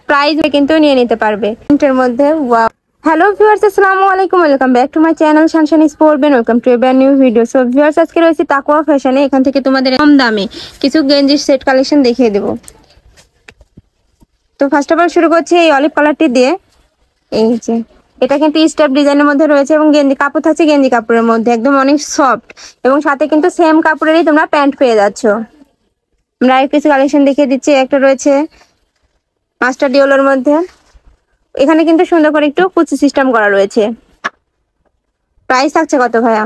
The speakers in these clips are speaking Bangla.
প্রাইস কিন্তু নিয়ে নিতে পারবে এর মধ্যে। ওয়াও, হ্যালো ভিউয়ার্স, আসসালামু আলাইকুম, welcome back to my channel sunshine স্পোর্টবেন। Welcome to a brand new video. So viewers, আজকে রয়েছে তাকওয়া ফ্যাশনে। এখান থেকে তোমাদের কম দামে কিছু গেঞ্জির সেট কালেকশন দেখিয়ে দেব। তো ফার্স্ট অফ অল শুরু করছি এই অলিভ কালারটি দিয়ে। এই যে এটা কিন্তু স্টেপ ডিজাইনের মধ্যে রয়েছে এবং গেঞ্জি কাপড় থাকছে গেঞ্জি কাপড়ের মধ্যে, একদম অনেক সফট এবং সাথে কিন্তু সেম কাপড়েরই তোমরা প্যান্ট পেয়ে যাচ্ছ। আমরা আর কিছু কালেকশন দেখিয়ে দিচ্ছি। একটা রয়েছে মাস্টার্ড ইয়েলোর মধ্যে, এখানে কিন্তু সুন্দর করে একটু কুচি সিস্টেম করা রয়েছে। প্রাইস থাকছে কত ভাইয়া?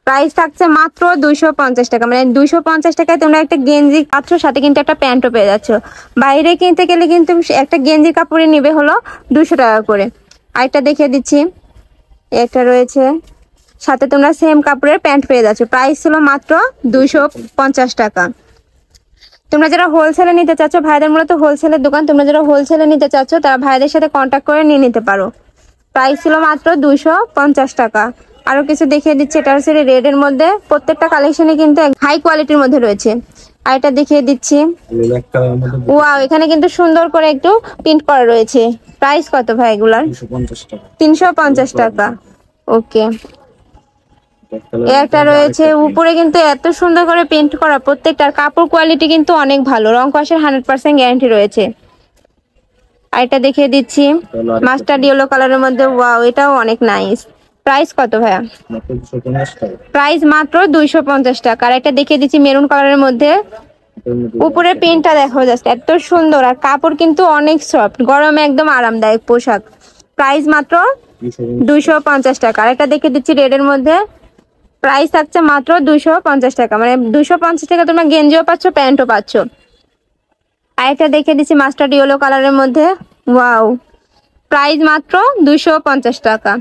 প্রাইস থাকছে মাত্র 250 টাকা। মানে 250 টাকায় তোমরা একটা গেঞ্জি পাচ্ছ, সাথে কিন্তু একটা প্যান্টও পেয়ে যাচ্ছ। বাইরে কিনতে গেলে কিন্তু একটা গেঞ্জি কাপড়ে নিবে হলো 200 টাকা করে। আরেকটা দেখিয়ে দিচ্ছি, একটা রয়েছে সাথে তোমরা সেম কাপড়ের প্যান্ট পেয়ে যাচ্ছ। প্রাইস ছিল মাত্র 250 টাকা। তোমরা যারা হোলসেলে নিতে চাচ্ছ, ভাইদের মূলত হোলসেলের দোকান, তোমরা যারা হোলসেলে নিতে চাচ্ছ তারা ভাইদের সাথে কন্ট্যাক্ট করে নিয়ে নিতে পারো। প্রাইস ছিল মাত্র 250 টাকা। আরো কিছু দেখিয়ে দিচ্ছি, এটা হচ্ছে রেড এর মধ্যে। প্রত্যেকটা কালেকশনে কিন্তু হাই কোয়ালিটির মধ্যে রয়েছে। আর এটা দেখিয়ে দিচ্ছি, ওয়াও, এখানে কিন্তু সুন্দর করে একটু প্রিন্ট করা রয়েছে। প্রাইস কত ভাই এগুলার? 350 টাকা। ওকে, একটা রয়েছে উপরে কিন্তু এত সুন্দর করে পেন্ট করা, প্রত্যেকটার কাপড় কোয়ালিটি কিন্তু অনেক ভালো, রং কষের 100% গ্যারান্টি রয়েছে। আর এটা দেখিয়ে দিচ্ছি মাস্টার্ড ইয়েলো কালারের মধ্যে। ওয়াও, এটাও অনেক নাইস। প্রাইস কত ভাইয়া? প্রাইস মাত্র 250 টাকা। আর এটা দেখিয়ে দিচ্ছি মেরুন কালারের মধ্যে, উপরে প্রিন্টটা দেখো জাস্ট এত সুন্দর, আর কাপড় কিন্তু অনেক সফট, গরমে একদম আরামদায়ক পোশাক। প্রাইস মাত্র 250 টাকা। আর এটা দেখিয়ে দিচ্ছি রেড এর মধ্যে, প্রাইস থাকছে মাত্র 250 টাকা। মানে 250 টাকা তোমরা গেঞ্জিও পাচ্ছ, প্যান্টও পাচ্ছ। আর এটা দেখে দিচ্ছি মাস্টার্ড ইয়েলো কালারের মধ্যে। ওয়াও, প্রাইস মাত্র 250 টাকা।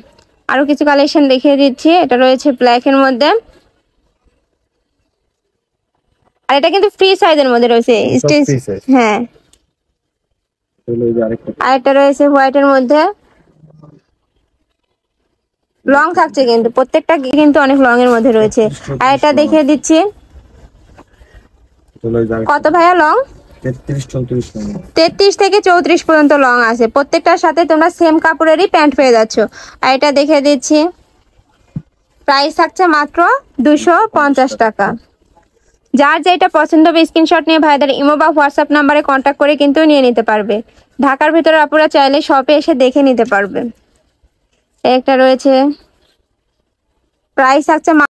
আরো কিছু কালেকশন দেখিয়ে দিচ্ছি, এটা রয়েছে ব্ল্যাক এর মধ্যে। আর এটা কিন্তু ফ্রি সাইজের মধ্যে রয়েছে, হ্যাঁ। আর এটা রয়েছে হোয়াইট এর মধ্যে, লং থাকছে কিন্তু প্রত্যেকটা কিন্তু অনেক লং এর মধ্যে রয়েছে। আর এটা দেখিয়ে দিচ্ছি, কত ভাইয়া লং? 33 থেকে 34 পর্যন্ত লং আছে। প্রত্যেকটার সাথে তোমরা সেম কাপড়েরই প্যান্ট পেয়ে যাচ্ছ। আর এটা দেখিয়ে দিচ্ছি, প্রাইস থাকছে মাত্র 250 টাকা। যার যেটা পছন্দ হবে স্ক্রিনশট নিয়ে ভাইদের ইমো বা হোয়াটসঅ্যাপ নাম্বারে কন্ট্যাক্ট করে কিন্তু নিয়ে নিতে পারবে। ঢাকার ভিতরে আপনারা চাইলে শপে এসে দেখে নিতে পারবে। একটা রয়েছে, প্রাইস থাকছে